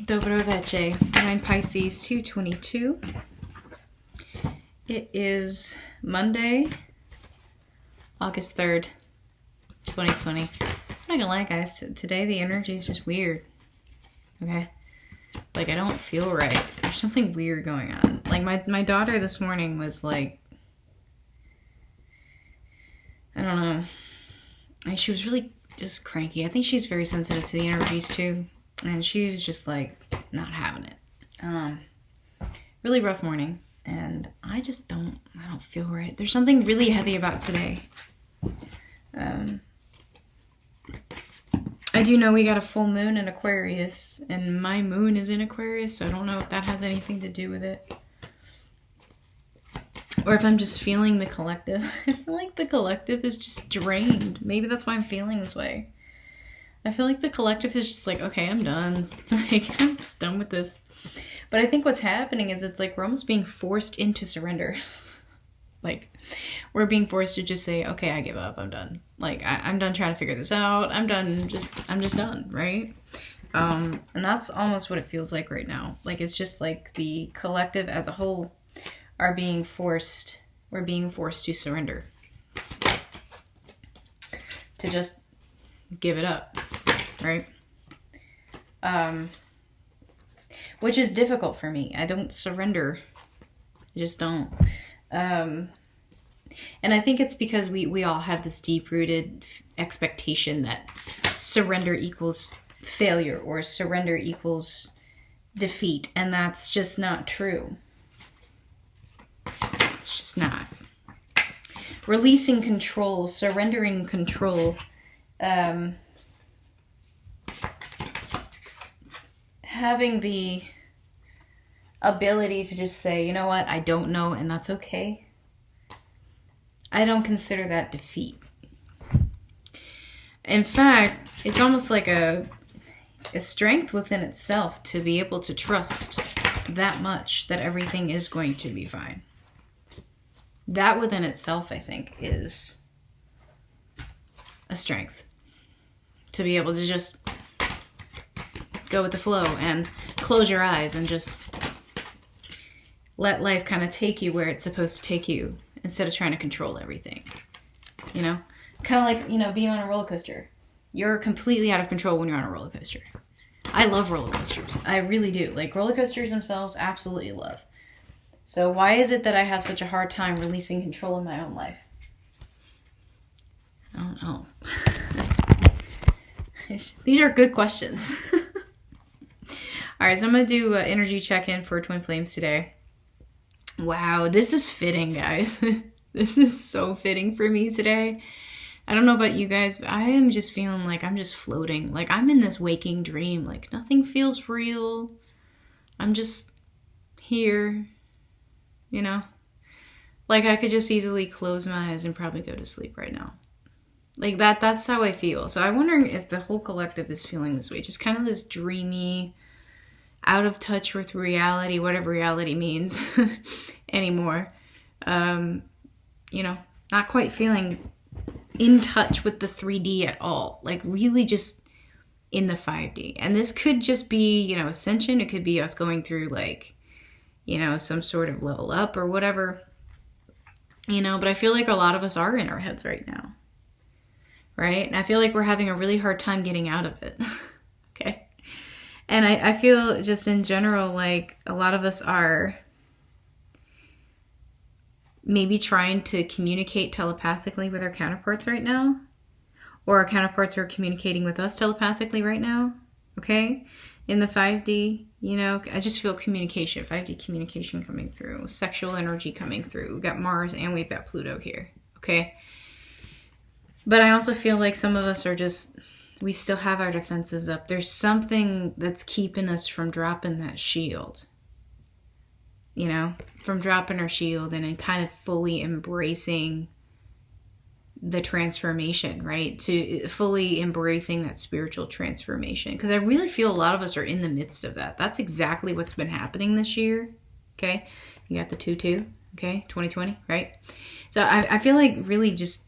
Dobro Veche, 9 Pisces, 222. It is Monday, August 3rd, 2020. I'm not gonna lie, guys. Today the energy is just weird. Okay? Like, I don't feel right. There's something weird going on. Like, my daughter this morning was like, I don't know. She was really just cranky. I think she's very sensitive to the energies too. And she was just like not having it. Really rough morning. And I don't feel right. There's something really heavy about today. I do know we got a full moon in Aquarius, and my moon is in Aquarius, so I don't know if that has anything to do with it. Or if I'm just feeling the collective. I feel like the collective is just drained. Maybe that's why I'm feeling this way. I feel like the collective is just like, okay, I'm done. Like, I'm just done with this. But I think what's happening is it's like we're almost being forced into surrender. Like, we're being forced to just say, okay, I give up. I'm done. Like, I'm done trying to figure this out. I'm just done, right? And that's almost what it feels like right now. Like, it's just like the collective as a whole are being forced, we're being forced to surrender. To just give it up, right? Which is difficult for me. I don't surrender. I just don't. And I think it's because we all have this deep-rooted expectation that surrender equals failure or surrender equals defeat. And that's just not true. It's just not. Releasing control, surrendering control, having the ability to just say, you know what, I don't know, and that's okay. I don't consider that defeat. In fact, it's almost like a strength within itself to be able to trust that much that everything is going to be fine. That within itself, I think, is a strength. To be able to just go with the flow and close your eyes and just let life kind of take you where it's supposed to take you instead of trying to control everything. You know? Kind of like, you know, being on a roller coaster. You're completely out of control when you're on a roller coaster. I love roller coasters. I really do. Like, roller coasters themselves, absolutely love. So why is it that I have such a hard time releasing control in my own life? I don't know. These are good questions. All right, so I'm going to do an energy check-in for Twin Flames today. Wow, this is fitting, guys. This is so fitting for me today. I don't know about you guys, but I am just feeling like I'm just floating. Like, I'm in this waking dream. Like, nothing feels real. I'm just here. You know, like I could just easily close my eyes and probably go to sleep right now. Like that's how I feel. So I'm wondering if the whole collective is feeling this way. Just kind of this dreamy, out of touch with reality, whatever reality means anymore. You know, not quite feeling in touch with the 3D at all. Like really just in the 5D. And this could just be, you know, ascension. It could be us going through like, you know, some sort of level up or whatever, you know, but I feel like a lot of us are in our heads right now, right? And I feel like we're having a really hard time getting out of it, okay? And I feel just in general, like a lot of us are maybe trying to communicate telepathically with our counterparts right now, or our counterparts are communicating with us telepathically right now, okay? In the 5D, you know, I just feel communication, 5D communication coming through, sexual energy coming through. We've got Mars and we've got Pluto here, okay? But I also feel like some of us are just, we still have our defenses up. There's something that's keeping us from dropping that shield, you know, from dropping our shield and kind of fully embracing the transformation, right? To fully embracing that spiritual transformation. Because I really feel a lot of us are in the midst of that. That's exactly what's been happening this year. Okay. You got the 2-2. Okay. 2020, right? So I feel like really just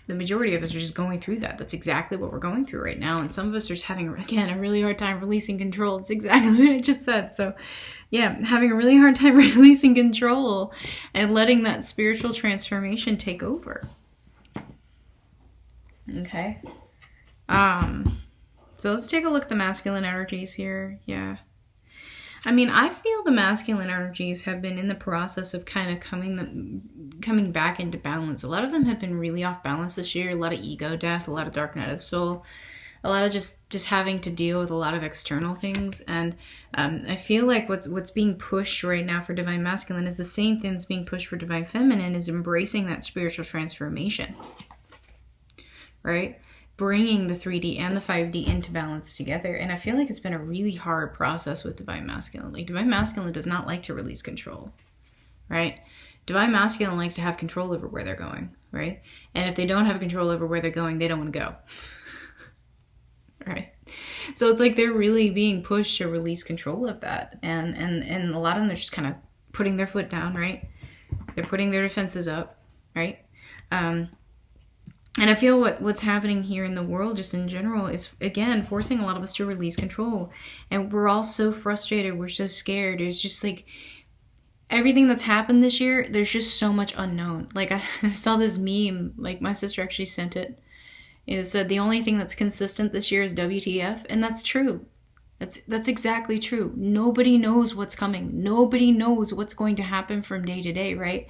The majority of us are just going through that. That's exactly what we're going through right now. And some of us are just having, again, a really hard time releasing control. It's exactly what I just said. So yeah, having a really hard time releasing control and letting that spiritual transformation take over. Okay. So let's take a look at the masculine energies here. Yeah. I mean, I feel the masculine energies have been in the process of kind of coming back into balance. A lot of them have been really off balance this year. A lot of ego death, a lot of dark night of the soul, a lot of just having to deal with a lot of external things. And I feel like what's being pushed right now for divine masculine is the same thing that's being pushed for divine feminine, is embracing that spiritual transformation, right? Bringing the 3D and the 5D into balance together. And I feel like it's been a really hard process with divine masculine. Like, divine masculine does not like to release control, right? Divine masculine likes to have control over where they're going, right? And if they don't have control over where they're going, they don't want to go. Right? So it's like they're really being pushed to release control of that. And a lot of them are just kind of putting their foot down, right? They're putting their defenses up, right? And I feel what's happening here in the world, just in general, is, again, forcing a lot of us to release control. And we're all so frustrated. We're so scared. It's just like everything that's happened this year, there's just so much unknown. Like, I saw this meme, like my sister actually sent it. It said the only thing that's consistent this year is WTF. And that's true. That's exactly true. Nobody knows what's coming. Nobody knows what's going to happen from day to day, right?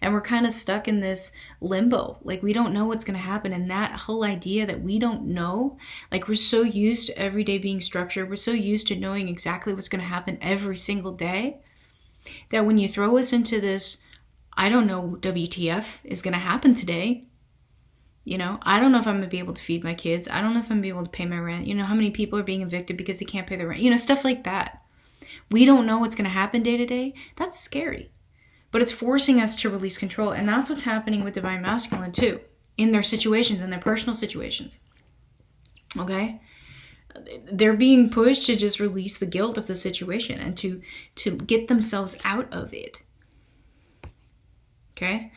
And we're kind of stuck in this limbo. Like, we don't know what's going to happen. And that whole idea that we don't know, like, we're so used to every day being structured. We're so used to knowing exactly what's going to happen every single day, that when you throw us into this, I don't know, WTF is going to happen today. You know, I don't know if I'm going to be able to feed my kids. I don't know if I'm going to be able to pay my rent. You know, how many people are being evicted because they can't pay their rent? You know, stuff like that. We don't know what's going to happen day to day. That's scary. But it's forcing us to release control. And that's what's happening with divine masculine too, in their situations, in their personal situations. Okay? They're being pushed to just release the guilt of the situation and to get themselves out of it. Okay?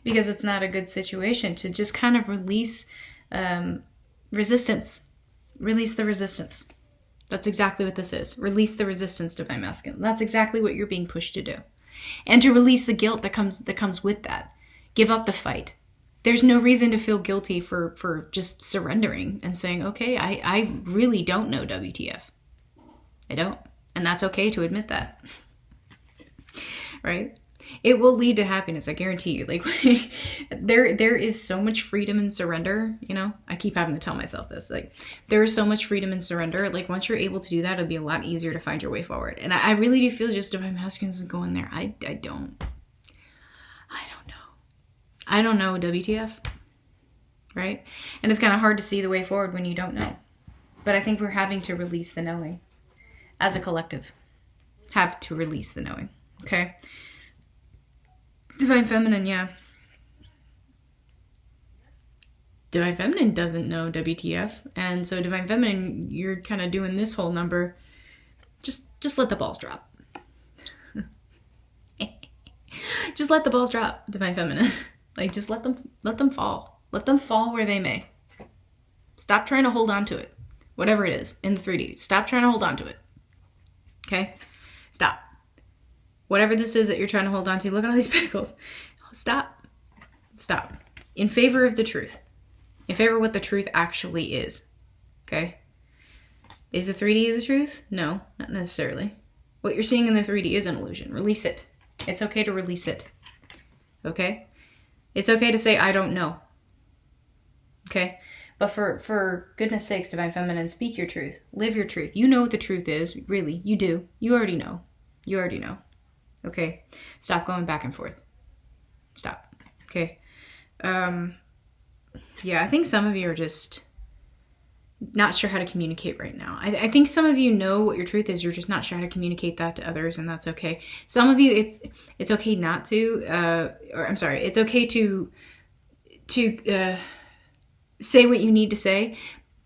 Because it's not a good situation, to just kind of release resistance. Release the resistance. That's exactly what this is. Release the resistance, divine masculine. That's exactly what you're being pushed to do. And to release the guilt that comes with that. Give up the fight. There's no reason to feel guilty for just surrendering and saying, okay, I really don't know WTF. I don't. And that's okay to admit that. Right? It will lead to happiness, I guarantee you. Like, there is so much freedom in surrender, you know? I keep having to tell myself this. Like, there is so much freedom in surrender. Like, once you're able to do that, it'll be a lot easier to find your way forward. And I really do feel just divine masculine is going there. I don't know. I don't know WTF, right? And it's kind of hard to see the way forward when you don't know. But I think we're having to release the knowing. As a collective. Have to release the knowing, okay? Divine feminine, yeah. Divine feminine doesn't know WTF. And so divine feminine, you're kind of doing this whole number. Just let the balls drop. Just let the balls drop, divine feminine. Like, just let them fall. Let them fall where they may. Stop trying to hold on to it. Whatever it is in the 3D. Stop trying to hold on to it. Okay? Stop. Whatever this is that you're trying to hold on to, look at all these pentacles. Stop. Stop. In favor of the truth. In favor of what the truth actually is. Okay? Is the 3D the truth? No, not necessarily. What you're seeing in the 3D is an illusion. Release it. It's okay to release it. Okay? It's okay to say, I don't know. Okay? But for goodness sakes, divine feminine, speak your truth. Live your truth. You know what the truth is. Really, you do. You already know. You already know. Okay? Stop going back and forth. Stop. Okay? Yeah, I think some of you are just not sure how to communicate right now. I think some of you know what your truth is. You're just not sure how to communicate that to others, and that's okay. Some of you, it's okay not to, it's okay to say what you need to say,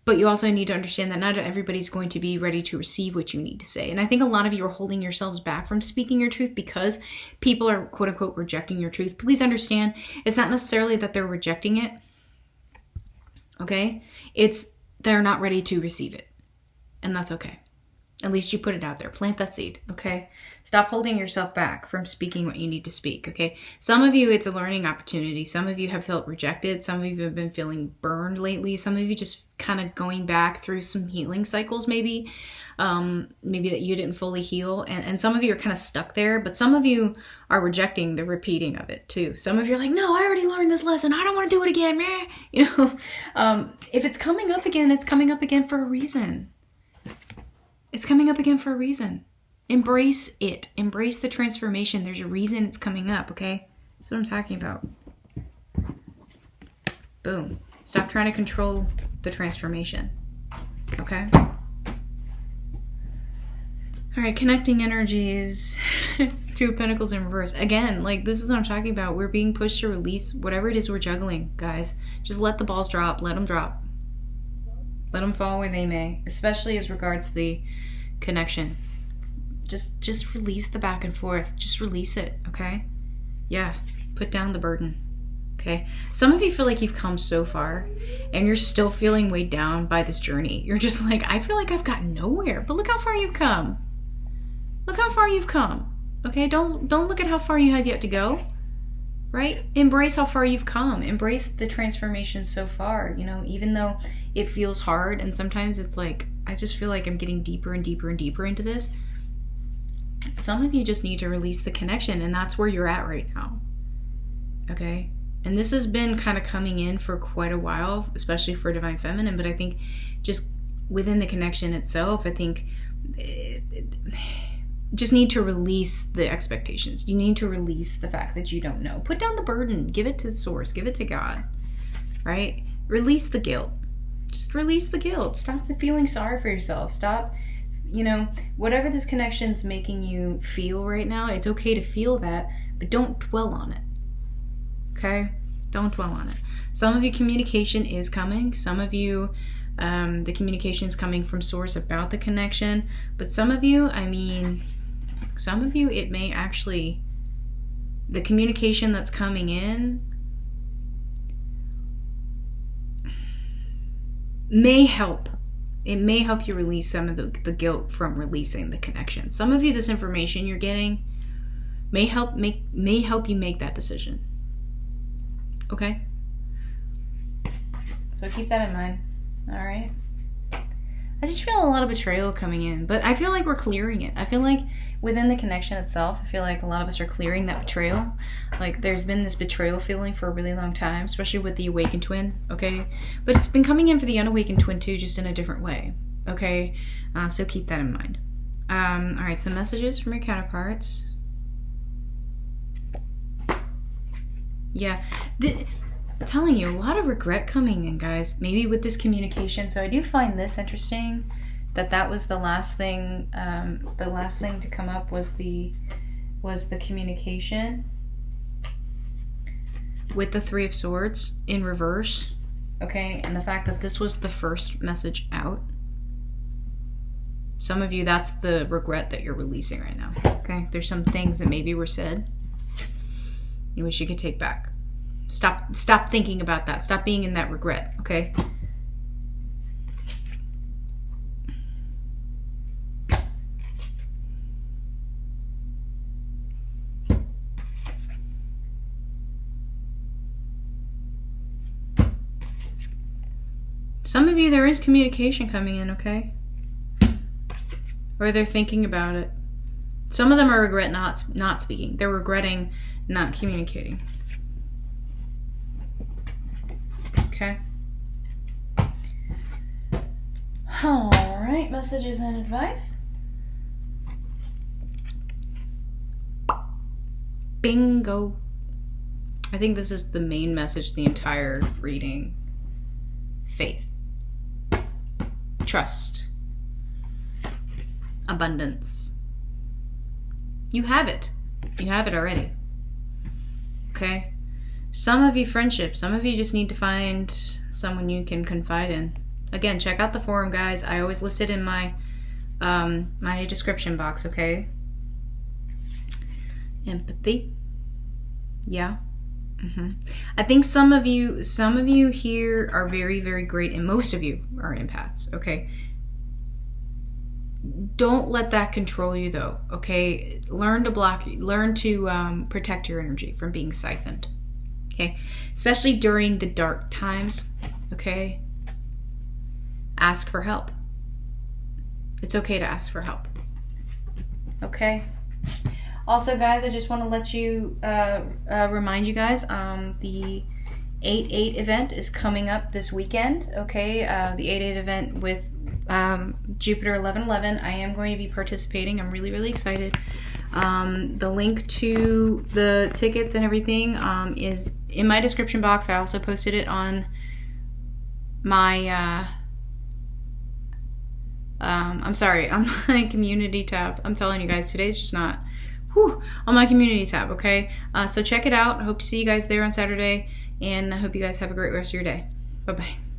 But you also need to understand that not everybody's going to be ready to receive what you need to say. And I think a lot of you are holding yourselves back from speaking your truth because people are, quote unquote, rejecting your truth. Please understand, it's not necessarily that they're rejecting it. Okay? It's they're not ready to receive it. And that's okay. At least you put it out there. Plant that seed, okay? Stop holding yourself back from speaking what you need to speak, okay? Some of you, it's a learning opportunity. Some of you have felt rejected. Some of you have been feeling burned lately. Some of you just kind of going back through some healing cycles maybe. Maybe that you didn't fully heal. And some of you are kind of stuck there. But some of you are rejecting the repeating of it too. Some of you are like, no, I already learned this lesson. I don't want to do it again, man. You know, if it's coming up again, it's coming up again for a reason. It's coming up again for a reason. Embrace it. Embrace the transformation. There's a reason it's coming up, okay? That's what I'm talking about. Boom. Stop trying to control the transformation, okay? All right, connecting energies. Two of Pentacles in reverse. Again, like this is what I'm talking about. We're being pushed to release whatever it is we're juggling, guys. Just let the balls drop. Let them drop. Let them fall where they may, especially as regards the connection. Just release the back and forth. Just release it, okay? Yeah, put down the burden, okay? Some of you feel like you've come so far and you're still feeling weighed down by this journey. You're just like, I feel like I've gotten nowhere, but look how far you've come. Look how far you've come, okay? Don't look at how far you have yet to go, right? Embrace how far you've come. Embrace the transformation so far, you know, even though it feels hard and sometimes it's like, I just feel like I'm getting deeper and deeper and deeper into this. Some of you just need to release the connection, and that's where you're at right now, okay? And this has been kind of coming in for quite a while, especially for Divine Feminine, but I think just within the connection itself, I think just need to release the expectations. You need to release the fact that you don't know. Put down the burden. Give it to the source. Give it to God, right? Release the guilt. Just release the guilt. Stop the feeling sorry for yourself. Stop, you know, whatever this connection's making you feel right now, it's okay to feel that, but don't dwell on it. Okay? Don't dwell on it. Some of you, communication is coming. Some of you, the communication is coming from source about the connection. But some of you, it may actually, the communication that's coming in may help. It may help you release some of the guilt from releasing the connection. Some of you, this information you're getting may help you make that decision. Okay? So keep that in mind. All right? I just feel a lot of betrayal coming in, but I feel like we're clearing it. I feel like within the connection itself, I feel like a lot of us are clearing that betrayal. Like there's been this betrayal feeling for a really long time, especially with the awakened twin, okay? But it's been coming in for the unawakened twin too, just in a different way, okay? So keep that in mind. All right, some messages from your counterparts. Yeah, I'm telling you, a lot of regret coming in, guys. Maybe with this communication. So I do find this interesting, that was the last thing. The last thing to come up was the communication with the Three of Swords in reverse. Okay, and the fact that this was the first message out. Some of you, that's the regret that you're releasing right now. Okay, there's some things that maybe were said you wish you could take back. Stop thinking about that. Stop being in that regret, okay? Some of you, there is communication coming in, okay? Or they're thinking about it. Some of them are regret not speaking. They're regretting not communicating. Okay. All right, messages and advice. Bingo. I think this is the main message the entire reading. Faith. Trust. Abundance. You have it. You have it already. Okay? Some of you, friendship. Some of you just need to find someone you can confide in. Again, check out the forum, guys. I always list it in my my description box, okay? Empathy. Yeah. I think some of you here are very, very great, and most of you are empaths, okay? Don't let that control you, though, okay? Learn to protect your energy from being siphoned, okay? Especially during the dark times, okay? Ask for help. It's okay to ask for help, okay? Also, guys, I just want to let you remind you guys, the 8/8 event is coming up this weekend, okay? The 8/8 event with Jupiter 1111. I am going to be participating. I'm really, really excited. The link to the tickets and everything is in my description box. I also posted it on my I'm sorry, on my community tab. I'm telling you guys, today's just not on my community tab, okay? So check it out. I hope to see you guys there on Saturday, and I hope you guys have a great rest of your day. Bye-bye.